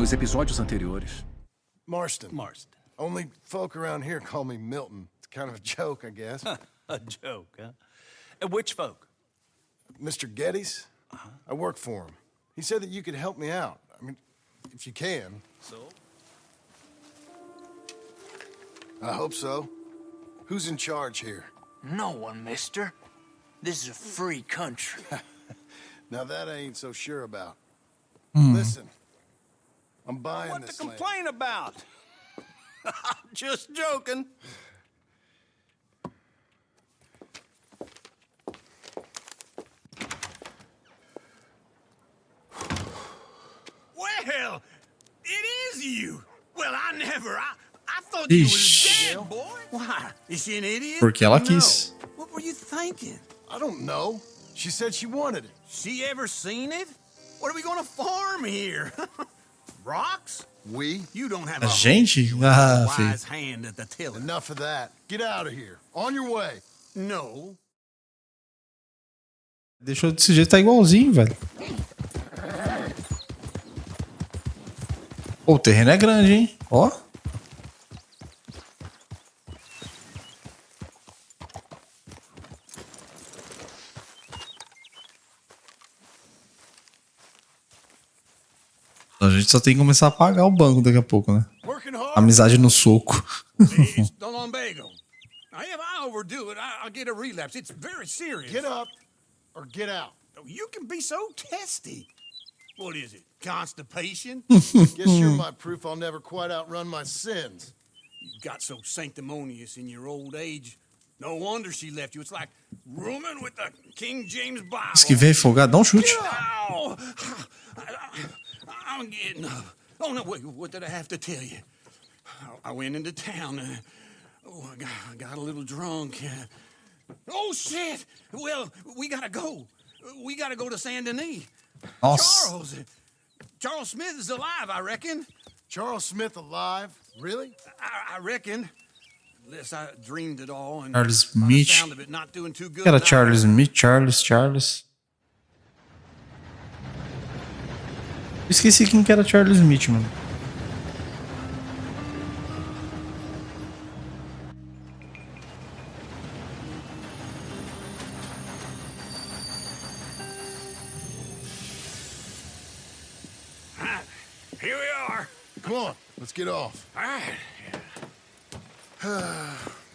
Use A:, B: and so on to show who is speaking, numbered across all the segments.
A: nos episódios anteriores.
B: Marston. Only folk around here call me Milton. It's kind of a joke, I guess.
C: A joke, huh? And which folk?
B: Mr. Geddes? I work for him. He said that you could help me out. I mean, if you can.
C: So?
B: I hope so. Who's in charge here?
D: No one, mister. This is a free country.
B: Now that I ain't so sure about. Listen, I'm buying
C: What
B: this
C: to
B: land.
C: complain about? Just joking. Well, it is you. Well, I thought you was dead, boy. Why? Is she an idiot?
E: Porque ela quis.
C: What were you thinking?
B: I don't know. She said she wanted it.
C: She ever seen it? What are we gonna farm here? Rocks?
B: We?
C: You don't have
E: A
C: a
E: gente? Ah,
C: wise
E: filho.
C: hand at the tiller.
B: Enough of that. Get out of here. On your way.
C: No.
E: Deixou desse jeito, tá igualzinho, velho. Pô, o terreno é grande, hein? Ó. A gente só tem que começar a pagar o banco daqui a pouco, né?
B: Working hard.
E: Amizade no soco.
C: It's the lumbago. Now, if I overdo it, I'll get a relapse. It's very serious.
B: Get up or get out.
C: You can be so testy. What is it? Constipation?
B: Guess you're my proof I'll never quite outrun my sins.
C: You got so sanctimonious in your old age. No wonder she left you. It's like rooming with the King James Bible.
E: Diz que veio folgado, dá um chute.
C: Ow! I'm getting up. Oh, no, wait, what did I have to tell you? I went into town. I got a little drunk. Oh, shit! Well, we gotta go. We gotta go to Saint Denis.
E: Nossa.
C: Charles Smith is alive, I reckon.
B: Charles Smith alive? Really?
C: I reckon. Unless I dreamed it all and
E: Charles
C: by the
E: Smith.
C: sound of it not doing too good.
E: Era
C: now.
E: Charles Smith, Charles. Esqueci quem que era Charles Smith, mano.
C: Here we are.
B: Come on, let's get off.
C: All right.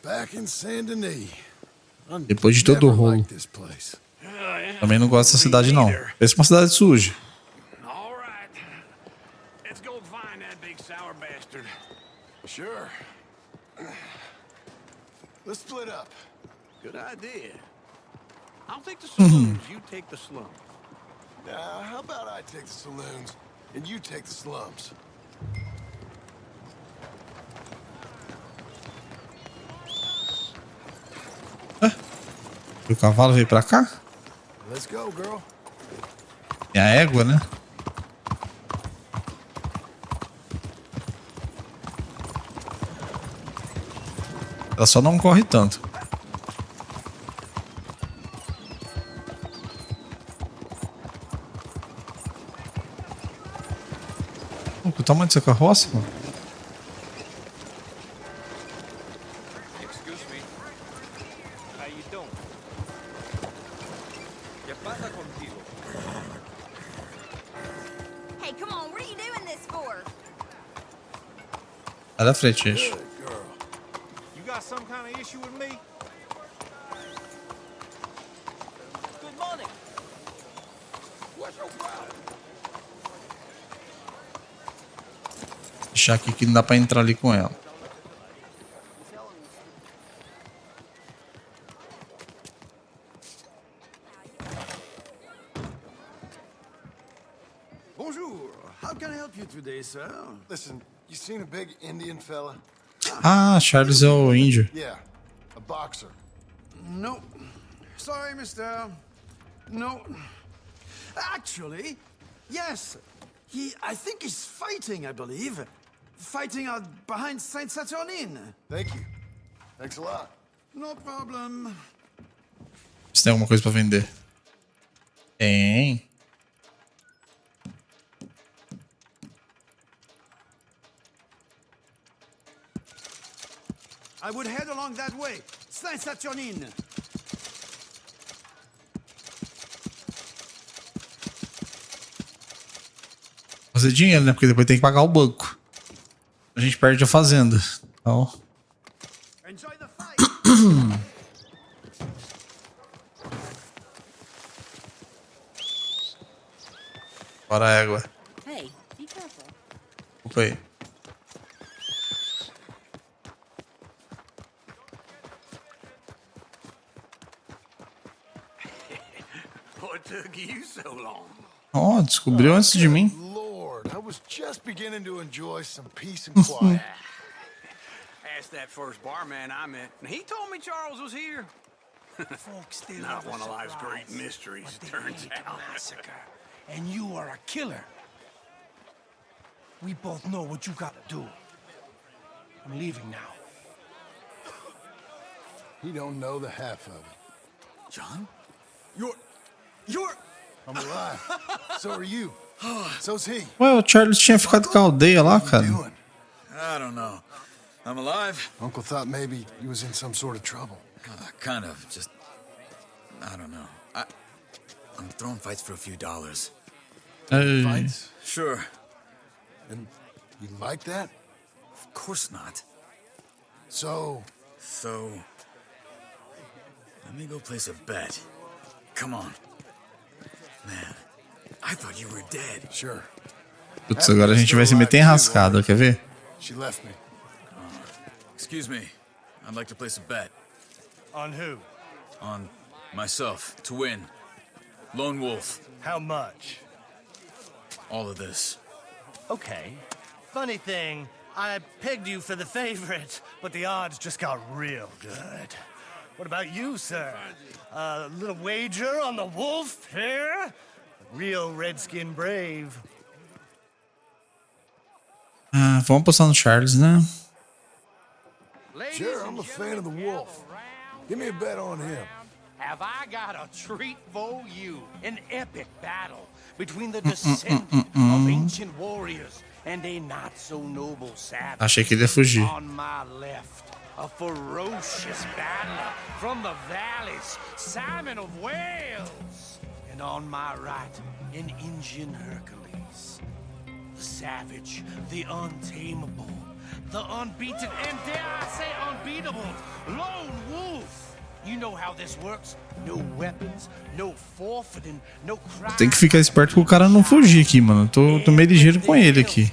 B: Back in Saint Denis.
E: Depois de todo o
B: Never
E: rolo.
B: liked this place.
E: Também não gosto dessa cidade, não. Pensa uma cidade suja.
C: All right. Let's go find that big sour bastard.
B: Sure. Let's split up.
C: Good idea. I'll take the saloons, you take the slum.
B: How about I take the saloons and you take the slums?
E: O cavalo veio pra cá?
B: Let's go, girl.
E: É a égua, né? Ela só não corre tanto. Pô, que o tamanho dessa carroça, mano.
F: Excuse me. How you doing? ¿Qué pasa contigo?
G: Hey, come on, what are you doing this for?
E: Vai da frente, gente.
B: Good girl.
F: You got some kind of issue with me? Good morning. What's your problem?
E: Deixar aqui que não dá pra entrar ali com ela.
H: Bonjour. How can I help you today, sir?
B: Listen, you seen a big Indian fella?
E: Ah, Charles é o índio.
B: Yeah, a boxer.
H: No. Sorry, mister. No. Actually, yes. I think he's fighting, I believe. Fighting out behind Saint Saturnine.
B: Thank you. Thanks a lot.
H: No problem.
E: Se tem alguma coisa pra vender. Tem.
H: I would head along that way. Saint-Saturnine.
E: Fazer dinheiro, né? Porque depois tem que pagar o banco. A gente perde a fazenda. Então...
H: Enjoy the fight.
E: Bora a égua.
G: Hey, be careful.
E: Opa aí.
C: What took you so long?
E: Ó, descobriu antes de mim.
B: Lord, I was just beginning to enjoy some peace and quiet.
C: Asked that first barman I met, and he told me Charles was here.
A: Folks still
C: Not
A: have a
C: one of life's
A: surprise,
C: great mysteries,
A: but
C: it
A: they
C: turns
A: hate a
C: out.
A: massacre, and you are a killer. We both know what you got to do. I'm leaving now.
B: He don't know the half of it.
C: John?
A: You're...
B: I'm alive. So are you. So's he.
E: Ué, o Charles tinha ficado com a aldeia lá,
B: What
E: cara.
B: you doing?
I: I don't know. I'm alive.
B: Uncle thought maybe you was in some sort of trouble.
I: Kind of. Just... I don't know. I'm throwing fights for a few dollars.
E: Ei.
B: Fights?
I: Sure.
B: And you like that?
I: Of course not.
B: So,
I: So... Let me go place a bet. Come on. Man, I thought you were dead.
B: sure.
E: Putz, agora a gente vai se meter em rascada, quer ver?
B: She left me.
I: Excuse me. I'd like to place a bet.
A: On who?
I: On myself. To win. Lone Wolf.
A: How much?
I: All of this.
A: Okay. Funny thing, I pegged you for the favorite, but the odds just got real good. What about you, sir? A little wager on the wolf here? Real redskin brave.
E: Ah, vamos apostar no Charles, né?
B: Sure, I'm a fan of the wolf. Give me a bet on him.
A: Have I got a treat for you? An epic battle between the descendant of ancient warriors and a not-so-noble savage.
E: Achei que ele ia fugir.
A: On my left, a ferocious battler from the valleys, Simon of Wales. And on my right, an Indian Hercules. The savage, the untamable, the unbeaten, and dare I say unbeatable, Lone Wolf. You know how this works. No weapons, no forfeiting, no crime.
E: Tem que ficar esperto pro cara não fugir aqui, mano. Tô meio ligeiro com ele aqui.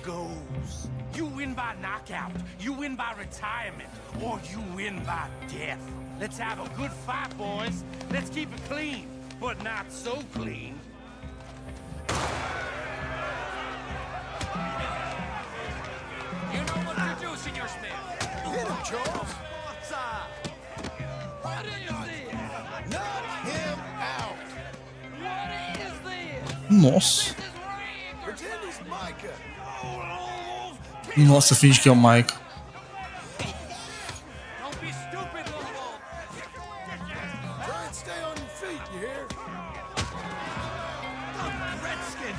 A: You win by knockout, you win by retirement, or you win by death. Let's have a good fight, boys. Let's keep it clean, but not so clean.
F: You know what you're doing, Senor Smith.
B: Hit him, Charles.
F: What is this?
B: Knock him out.
F: What is this?
E: Nossa.
F: This is rigged.
B: Pretend he's Micah.
E: Nossa, finge que é o Michael.
F: Don't be stupid, Lobo.
B: Try and stay on your feet, you hear?
A: Redskin!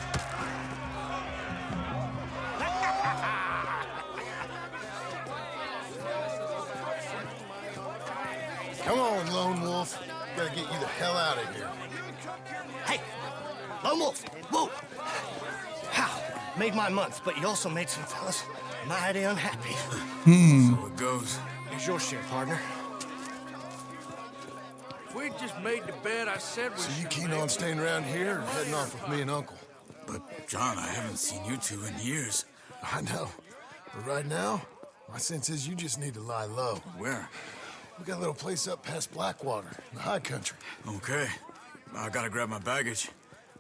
B: Come on, Lone Wolf. Gotta get you the hell out of here.
A: Hey, Lone Wolf, whoa! How? Made my month, but you also made some fellas mighty unhappy.
I: So it goes.
A: Here's your share, partner.
F: If we just made the bet, I said we
B: So you
F: should
B: keen
F: make
B: on staying around here or heading off with me and Uncle?
I: But, John, I haven't seen you two in years.
B: I know. But right now, my sense is you just need to lie low.
I: Where?
B: We got a little place up past Blackwater, in the high country.
I: Okay. I gotta grab my baggage.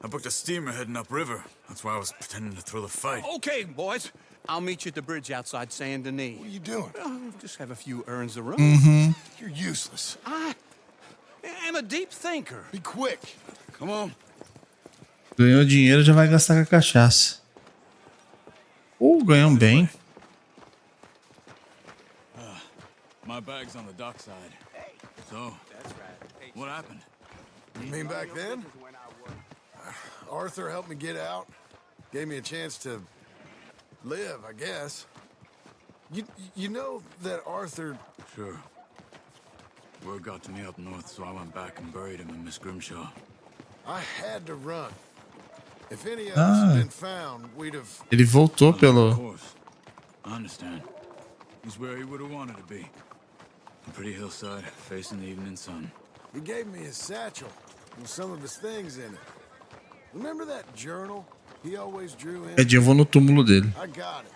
I: I booked a steamer heading upriver. That's why I was pretending to throw the fight.
C: Okay, boys. I'll meet you at the bridge outside Saint Denis.
B: What are you doing?
C: Just have a few errands to run.
B: You're useless.
C: I am a deep thinker.
B: Be quick.
C: Come on.
E: Ganhou dinheiro, já vai gastar com a cachaça. Ganham bem.
I: My bag's on the dockside. So, what happened?
B: You mean back then? Arthur helped me get out. Gave me a chance to live, I guess. You know that Arthur
I: Sure. Word got to me up north, so I went back and buried him in Miss Grimshaw.
B: I had to run. If any of us had been found, we'd have...
E: Ele voltou
I: Of
E: pelo...
I: course. I understand. He's where he would have wanted to be. A pretty hillside, facing the evening sun.
B: He gave me his satchel with some of his things in it. Remember that journal he always drew in?
E: Edinho, eu vou no túmulo dele.
B: I got it.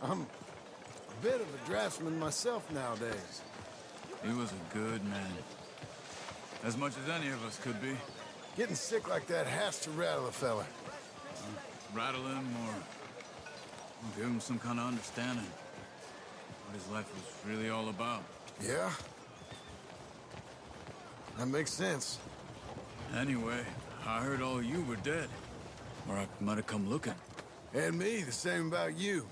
B: I'm a bit of a draftsman myself nowadays.
I: He was a good man. As much as any of us could be.
B: Getting sick like that has to rattle a fella.
I: Rattle him or give him some kind of understanding. What his life was really all about.
B: Yeah? That makes sense.
I: Anyway, I heard all you were dead. Or I might have come looking.
B: And me, the same about you.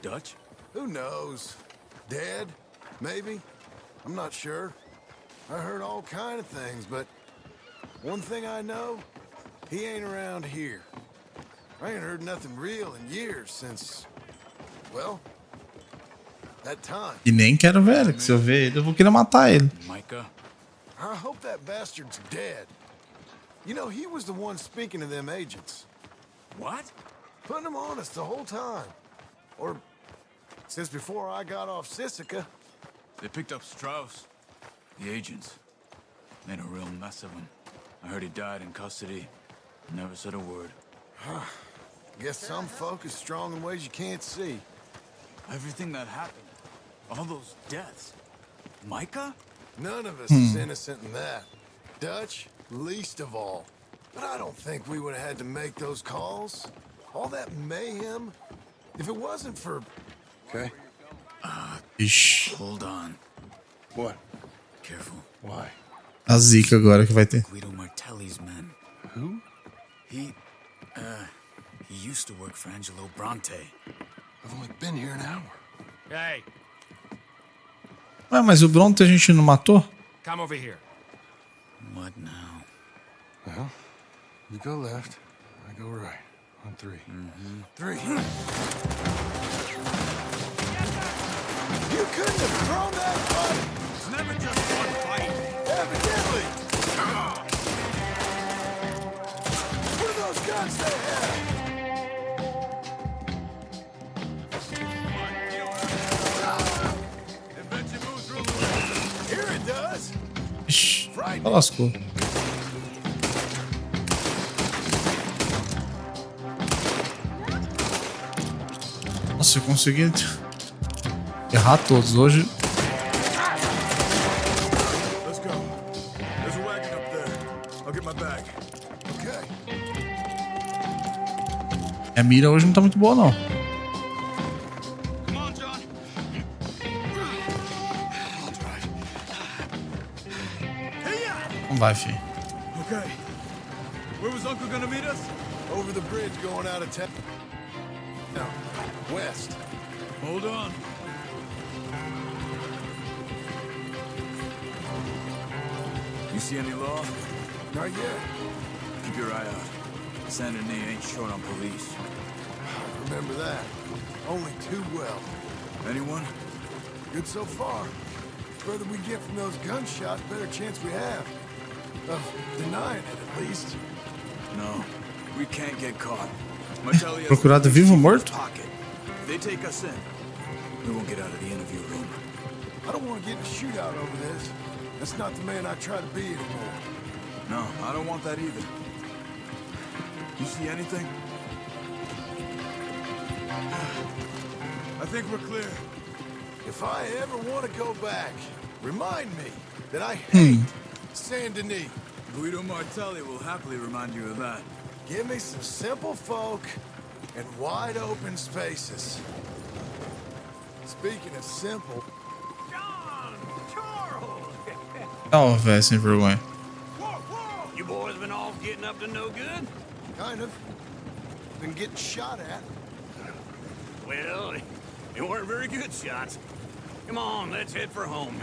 I: Dutch?
B: Who knows? Dead? Maybe? I'm not sure. I heard all kind of things, but one thing I know, he ain't around here. I ain't heard nothing real in years since, well, that time.
E: E nem quero ver ele, que se eu ver ele, eu vou querer matar ele.
I: Micah?
B: I hope that bastard's dead. You know, he was the one speaking to them agents.
I: What?
B: Putting them on us the whole time. Or since before I got off Sisika.
I: They picked up Strauss. The agents. Made a real mess of him. I heard he died in custody. Never said a word.
B: Guess some folk is strong in ways you can't see.
I: Everything that happened. All those deaths. Micah?
B: None of us is innocent in that. Dutch, least of all. But I don't think we would have had to make those calls. All that mayhem. If it wasn't for... Okay.
E: Ixi,
I: Hold on.
B: What?
I: Careful.
B: Why?
E: a zica agora que vai ter.
I: Guido Martelli's men.
B: Who?
I: He used to work for Angelo Bronte.
B: I've only been here an hour.
A: Hey,
E: Ué, mas o Bronte a gente não matou?
A: come over here.
I: What now?
B: Well, you go left, I go right. On three. Three. You couldn't have thrown that fight!
A: It's never just one fight.
B: Evidently! What are those guns they have? Here it does!
E: Ixi, só lascou. Nossa, eu consegui errar todos hoje.
B: Let's go. There's a wagon up there. I'll get my bag. Okay.
E: A mira hoje não tá muito boa, não.
C: Come on, John.
B: I'll drive.
E: Não vai, filho.
B: Okay. Where was Uncle gonna meet us? Over the bridge going out of town. No, west.
I: Hold on. You see any law?
B: Not yet.
I: Keep your eye out. Saint Denis ain't short on police.
B: Remember that. Only too well.
I: Anyone?
B: Good so far. Further we get from those gunshots, better chance we have. Of denying it, at least.
I: No. We can't get caught. Martelli has
E: Procurado vivo ou morto?
I: pocket. If they take us in, we won't get out of the interview room.
B: I don't want to get in a shootout over this. That's not the man I try to be anymore.
I: No, I don't want that either. You see anything?
B: I think we're clear. If I ever want to go back, remind me that I hate Saint Denis.
I: Guido Martelli will happily remind you of that.
B: Give me some simple folk and wide open spaces. Speaking of simple,
A: John! Charles!
E: Não, velho, sem vergonha.
A: You boys been all getting up to no good?
B: kind of. Been getting shot at.
A: Well, they weren't very good shots. Come on, let's head for home.